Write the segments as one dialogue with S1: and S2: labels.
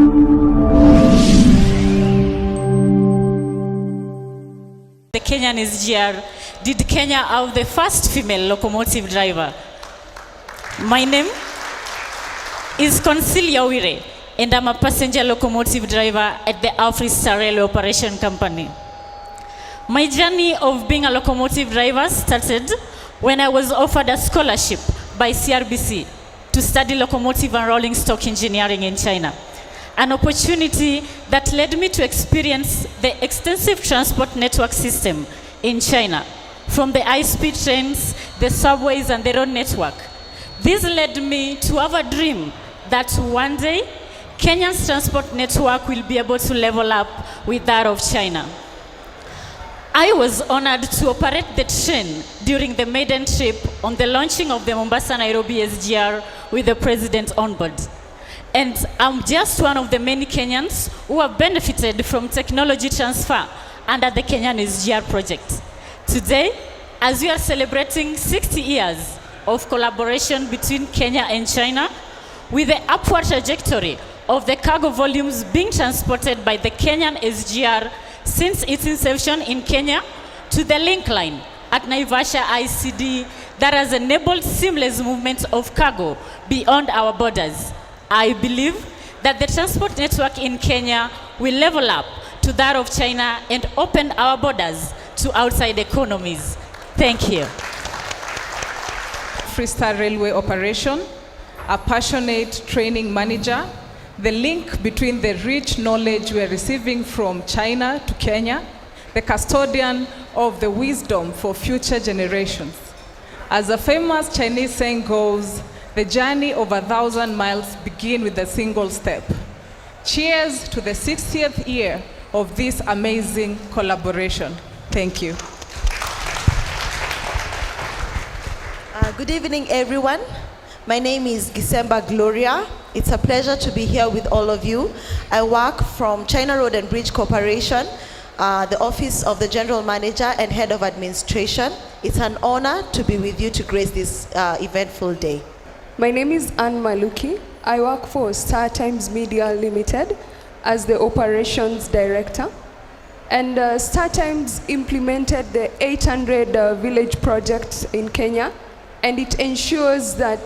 S1: The Kenyan SGR did Kenya have the first female locomotive driver. My name is Consilia Wire, and I'm a passenger locomotive driver at the Afri-Star Railway Operation Company. My journey of being a locomotive driver started when I was offered a scholarship by CRBC to study locomotive and rolling stock engineering in China. An opportunity that led me to experience the extensive transport network system in China, from the high-speed trains, the subways, and the road network. This led me to have a dream that one day, Kenya's transport network will be able to level up with that of China. I was honored to operate the train during the maiden trip on the launching of the Mombasa-Nairobi SGR with the president on board. And I'm just one of the many Kenyans who have benefited from technology transfer under the Kenyan SGR project. Today, as we are celebrating 60 years of collaboration between Kenya and China, with the upward trajectory of the cargo volumes being transported by the Kenyan SGR since its inception in Kenya to the link line at Naivasha ICD that has enabled seamless movement of cargo beyond our borders. I believe that the transport network in Kenya will level up to that of China and open our borders to outside economies. Thank you.
S2: Afri-Star Railway Operation, a passionate training manager, the link between the rich knowledge we are receiving from China to Kenya, the custodian of the wisdom for future generations. As a famous Chinese saying goes, the journey of 1,000 miles begins with a single step. Cheers to the 60th year of this amazing collaboration. Thank you.
S3: Good evening, everyone. My name is Gisemba Gloria. It's a pleasure to be here with all of you. I work from China Road and Bridge Corporation, the Office of the General Manager and Head of Administration. It's an honor to be with you to grace this eventful day.
S4: My name is Anne Maluki. I work for Star Times Media Limited as the Operations Director. And Star Times implemented the 800 village project in Kenya, and it ensures that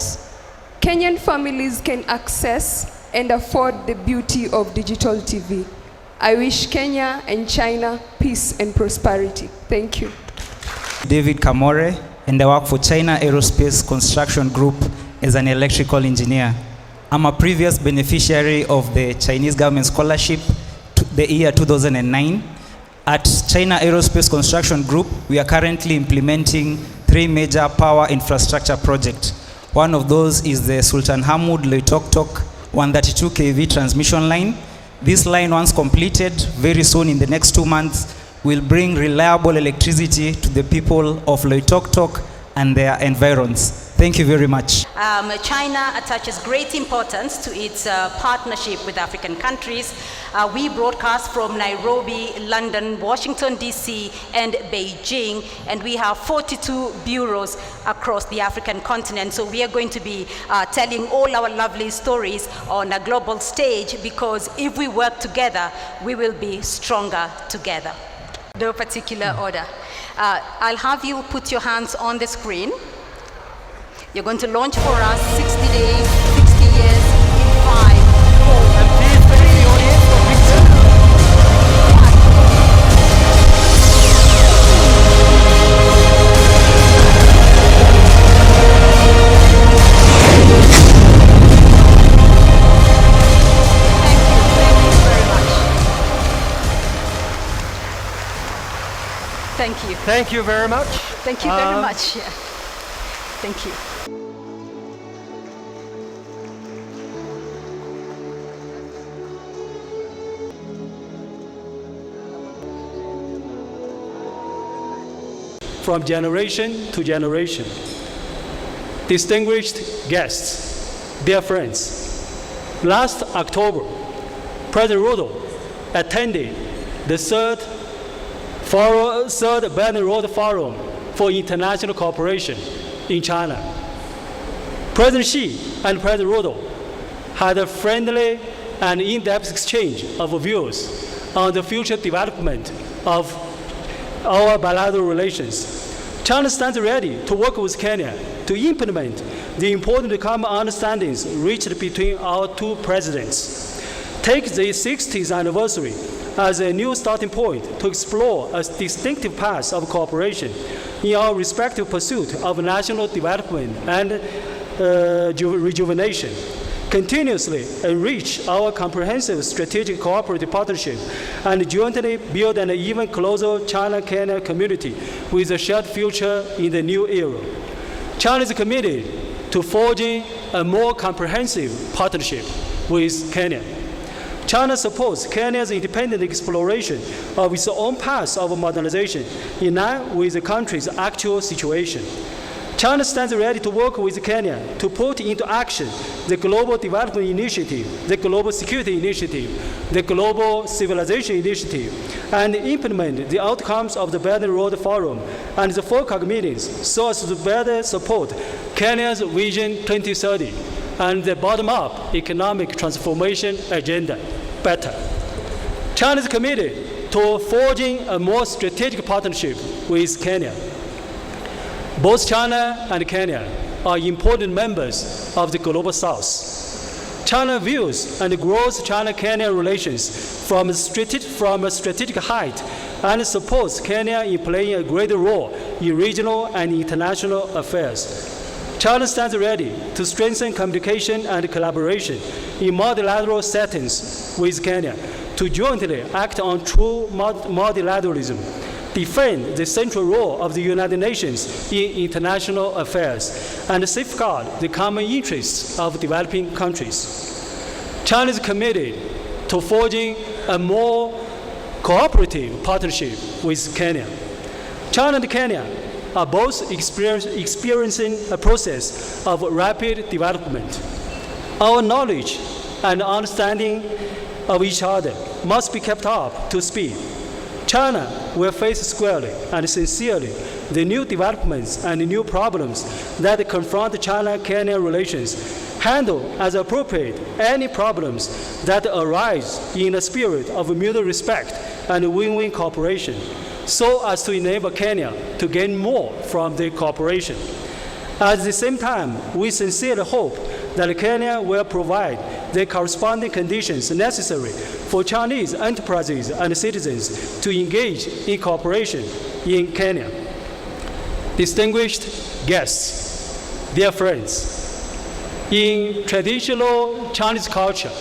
S4: Kenyan families can access and afford the beauty of digital TV. I wish Kenya and China peace and prosperity. Thank you.
S5: David Kamore, and I work for China Aerospace Construction Group as an electrical engineer. I'm a previous beneficiary of the Chinese government scholarship the year 2009. At China Aerospace Construction Group, we are currently implementing 3 major power infrastructure projects. One of those is the Sultan Hamud Loitoktok 132 kV transmission line. This line, once completed very soon in the next 2 months, will bring reliable electricity to the people of Loitoktok and their environs. Thank you very much.
S6: China attaches great importance to its partnership with African countries. We broadcast from Nairobi, London, Washington, D.C., and Beijing, and we have 42 bureaus across the African continent. So we are going to be telling all our lovely stories on a global stage, because if we work together, we will be stronger together. No particular order. I'll have you put your hands on the screen. You're going to launch for us 60 days, 60 years in 5, 4, and please thank the audience for picture. Thank you.
S7: Thank you very much.
S6: Thank you very much. Yeah. Thank you.
S7: From generation to generation. Distinguished guests, dear friends, last October, President Ruto attended the third Belt and Road Forum for International Cooperation in China. President Xi and President Ruto had a friendly and in-depth exchange of views on the future development of our bilateral relations. China stands ready to work with Kenya to implement the important common understandings reached between our two presidents. Take the 60th anniversary as a new starting point to explore a distinctive path of cooperation in our respective pursuit of national development and rejuvenation. Continuously enrich our comprehensive strategic cooperative partnership and jointly build an even closer China-Kenya community with a shared future in the new era. China is committed to forging a more comprehensive partnership with Kenya. China supports Kenya's independent exploration of its own path of modernization in line with the country's actual situation. China stands ready to work with Kenya to put into action the Global Development Initiative, the Global Security Initiative, the Global Civilization Initiative, and implement the outcomes of the Belt and Road Forum and the FOCAC meetings so as to better support Kenya's Vision 2030 and the bottom-up economic transformation agenda better. China is committed to forging a more strategic partnership with Kenya. Both China and Kenya are important members of the Global South. China views and grows China-Kenya relations from a strategic height and supports Kenya in playing a greater role in regional and international affairs. China stands ready to strengthen communication and collaboration in multilateral settings with Kenya to jointly act on true multilateralism, defend the central role of the United Nations in international affairs, and safeguard the common interests of developing countries. China is committed to forging a more cooperative partnership with Kenya. China and Kenya are both experiencing a process of rapid development. Our knowledge and understanding of each other must be kept up to speed. China will face squarely and sincerely the new developments and new problems that confront China-Kenya relations, handle as appropriate any problems that arise in a spirit of mutual respect and win-win cooperation, so as to enable Kenya to gain more from the cooperation. At the same time, we sincerely hope that Kenya will provide the corresponding conditions necessary for Chinese enterprises and citizens to engage in cooperation in Kenya. Distinguished guests, dear friends, in traditional Chinese culture,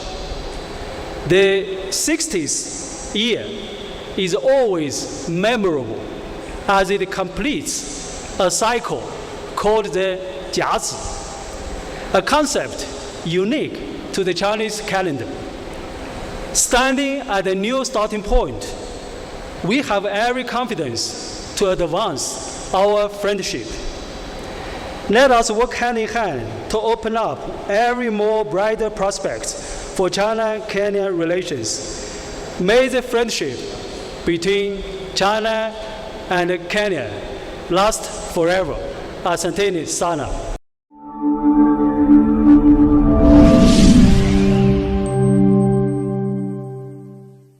S7: the 60th year is always memorable as it completes a cycle called the Jiazi, a concept unique to the Chinese calendar. Standing at a new starting point, we have every confidence to advance our friendship. Let us work hand in hand to open up every more brighter prospects for China-Kenya relations. May the friendship between China and Kenya last forever. Asanteni sana.